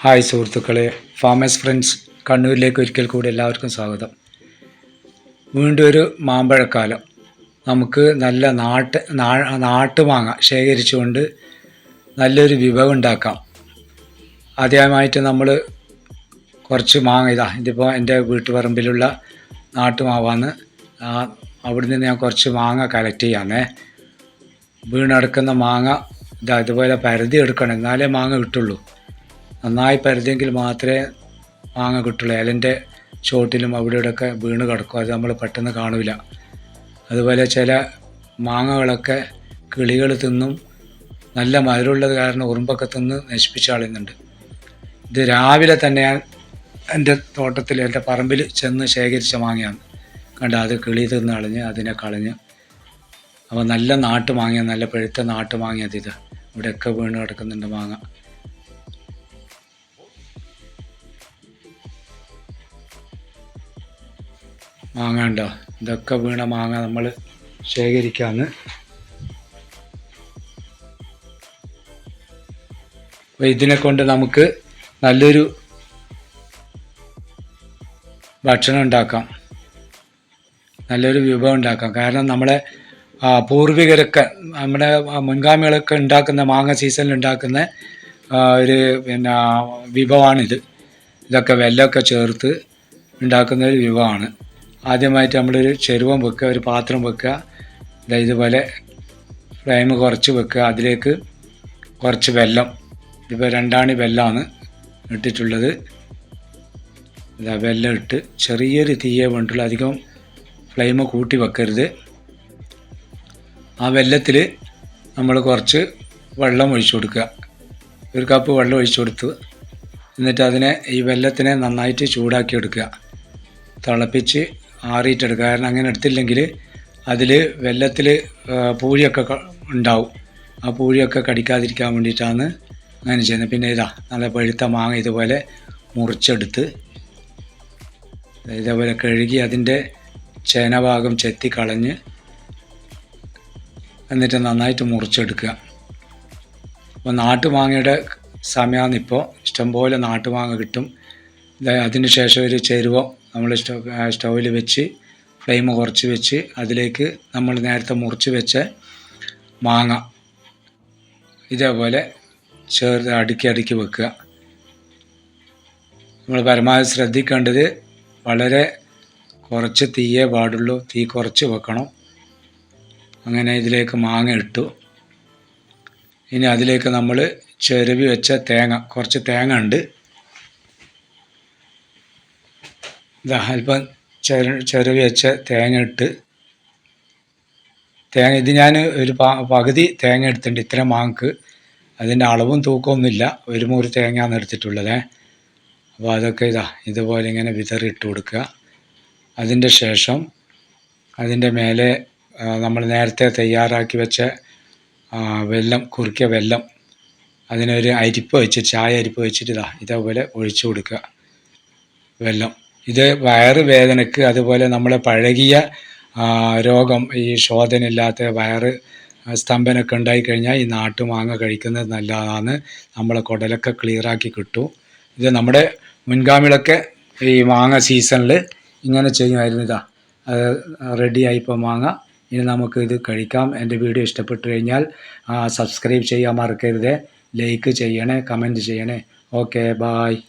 Hi സുഹൃത്തുക്കളെ, farmers friends കണ്ണൂരിലേക്ക് ഒരിക്കൽ കൂടി എല്ലാവർക്കും സ്വാഗതം. വീണ്ടും ഒരു മാമ്പഴക്കാലം. നമുക്ക് നല്ല നാട്ടുമാങ്ങ ശേഖരിച്ചുകൊണ്ട് നല്ലൊരു വിഭവം ഉണ്ടാക്കാം. ആദ്യമായിട്ട് നമ്മൾ കുറച്ച് മാങ്ങ ഇതിപ്പോൾ എൻ്റെ വീട്ടുപറമ്പിലുള്ള നാട്ടുമാവാണ്. അവിടെ നിന്ന് ഞാൻ കുറച്ച് മാങ്ങ കളക്ട് ചെയ്യാന്നേ. വീണടക്കുന്ന മാങ്ങ ഇതുപോലെ പരതി എടുക്കണം, എന്നാലേ മാങ്ങ കിട്ടുള്ളൂ. നന്നായി പരതിയെങ്കിൽ മാത്രമേ മാങ്ങ കിട്ടുള്ളൂ. ഇലൻ്റെ ചോട്ടിലും അവിടെ ഇവിടെയൊക്കെ വീണ് കിടക്കും, അത് നമ്മൾ പെട്ടെന്ന് കാണില്ല. അതുപോലെ ചില മാങ്ങകളൊക്കെ കിളികൾ തിന്നും, നല്ല മധുരമുള്ളത് കാരണം ഉറുമ്പൊക്കെ തിന്ന് നശിപ്പിച്ച് കളയുന്നുണ്ട്. ഇത് രാവിലെ തന്നെ ഞാൻ എൻ്റെ തോട്ടത്തിൽ എൻ്റെ പറമ്പിൽ ചെന്ന് ശേഖരിച്ച മാങ്ങയാണ്. അത് കിളി തിന്ന് കളഞ്ഞ് അതിനെ കളഞ്ഞ്. അപ്പോൾ നല്ല നാട്ടുമാങ്ങ, നല്ല പഴുത്ത നാട്ടുമാങ്ങ ഇത്. ഇവിടെയൊക്കെ വീണ് കിടക്കുന്നുണ്ട് മാങ്ങ. മാങ്ങ ഉണ്ടോ? ഇതൊക്കെ വീണ മാങ്ങ നമ്മൾ ശേഖരിക്കാന്ന്. അപ്പോൾ ഇതിനെ കൊണ്ട് നമുക്ക് നല്ലൊരു ഭക്ഷണം ഉണ്ടാക്കാം, നല്ലൊരു വിഭവം ഉണ്ടാക്കാം. കാരണം നമ്മളെ പൂർവികരൊക്കെ, നമ്മുടെ മുൻഗാമികളൊക്കെ ഉണ്ടാക്കുന്ന മാങ്ങ സീസണിൽ ഉണ്ടാക്കുന്ന ഒരു വിഭവമാണിത്. ഇതൊക്കെ വെല്ലമൊക്കെ ചേർത്ത് ഉണ്ടാക്കുന്ന ഒരു വിഭവമാണ്. ആദ്യമായിട്ട് നമ്മളൊരു ചെരുവം വെക്കുക, ഒരു പാത്രം വെക്കുക. ഇതുപോലെ ഫ്ലെയിം കുറച്ച് വെക്കുക. അതിലേക്ക് കുറച്ച് വെല്ലം, ഇപ്പോൾ 2 ആണി വെല്ലമാണ് ഇട്ടിട്ടുള്ളത്. വെല്ലം ഇട്ട് ചെറിയൊരു തീയെ വേണ്ടുള്ളൂ, അധികം ഫ്ലെയിം കൂട്ടി വെക്കരുത്. ആ വെല്ലത്തിൽ നമ്മൾ കുറച്ച് വെള്ളം ഒഴിച്ചു കൊടുക്കുക. 1 കപ്പ് വെള്ളം ഒഴിച്ചു കൊടുത്ത് എന്നിട്ട് ഈ വെല്ലത്തിനെ നന്നായിട്ട് ചൂടാക്കി എടുക്കുക, തിളപ്പിച്ച് ആറിയിട്ടെടുക്കുക. കാരണം അങ്ങനെ എടുത്തില്ലെങ്കിൽ അതിൽ വെല്ലത്തിൽ പൂഴിയൊക്കെ ഉണ്ടാവും. ആ പൂഴിയൊക്കെ കടിക്കാതിരിക്കാൻ വേണ്ടിയിട്ടാണ് അങ്ങനെ ചെയ്യുന്നത്. പിന്നെ നല്ല പഴുത്ത മാങ്ങ ഇതുപോലെ മുറിച്ചെടുത്ത് ഇതേപോലെ കഴുകി അതിൻ്റെ ചേനഭാഗം ചെത്തി കളഞ്ഞ് എന്നിട്ട് നന്നായിട്ട് മുറിച്ചെടുക്കുക. അപ്പോൾ നാട്ടുമാങ്ങയുടെ സമയമാണിപ്പോൾ, ഇഷ്ടംപോലെ നാട്ടുമാങ്ങ കിട്ടും. അതിന് ശേഷം ഒരു ചെരുവം നമ്മൾ സ്റ്റൗവിൽ വെച്ച് ഫ്ലെയിം കുറച്ച് വെച്ച് അതിലേക്ക് നമ്മൾ നേരത്തെ മുറിച്ച് വെച്ച മാങ്ങ ഇതേപോലെ ചേർത്ത് അടുക്കി വെക്കുക. നമ്മൾ പരമാവധി ശ്രദ്ധിക്കേണ്ടത് വളരെ കുറച്ച് തീയേ പാടുള്ളൂ, തീ കുറച്ച് വെക്കണം. അങ്ങനെ ഇതിലേക്ക് മാങ്ങ ഇട്ടു. ഇനി അതിലേക്ക് നമ്മൾ ചിരവി വെച്ച കുറച്ച് തേങ്ങ ഉണ്ട്. അല്പം ചിരവി വെച്ച തേങ്ങ ഇട്ട്, ഇത് ഞാൻ ഒരു പകുതി തേങ്ങ എടുത്തിട്ടുണ്ട് ഇത്ര മാങ്ങക്ക്. അതിൻ്റെ അളവും തൂക്കമൊന്നുമില്ല, 1 മുറി തേങ്ങയാണ് എടുത്തിട്ടുള്ളത്. അപ്പോൾ അതൊക്കെ ഇതുപോലെ ഇങ്ങനെ വിതറി ഇട്ട് കൊടുക്കുക. അതിൻ്റെ ശേഷം അതിൻ്റെ മേലെ നമ്മൾ നേരത്തെ തയ്യാറാക്കി വെച്ച വെല്ലം, കുറുക്കിയ വെല്ലം, അതിനൊരു അരിപ്പ് വെച്ച്, ചായ അരിപ്പ് വെച്ചിട്ട് ഇതേപോലെ ഒഴിച്ചു കൊടുക്കുക വെല്ലം. ഇത് വയറ് വേദനയ്ക്ക്, അതുപോലെ നമ്മളെ പഴകിയ രോഗം, ഈ ശോധനയില്ലാത്ത വയറ് സ്തംഭനമൊക്കെ ഉണ്ടായിക്കഴിഞ്ഞാൽ ഈ നാട്ടുമാങ്ങ കഴിക്കുന്നത് നല്ലതാണ്. നമ്മളെ കുടലൊക്കെ ക്ലിയറാക്കി കിട്ടും. ഇത് നമ്മുടെ മുൻഗാമികളൊക്കെ ഈ മാങ്ങ സീസണിൽ ഇങ്ങനെ ചെയ്യുമായിരുന്നു. അത് റെഡിയായിപ്പോൾ മാങ്ങ. ഇനി നമുക്ക് ഇത് കഴിക്കാം. എൻ്റെ വീഡിയോ ഇഷ്ടപ്പെട്ടു കഴിഞ്ഞാൽ സബ്സ്ക്രൈബ് ചെയ്യാൻ മറക്കരുത്, ലൈക്ക് ചെയ്യണേ, കമൻറ്റ് ചെയ്യണേ. Okay, bye.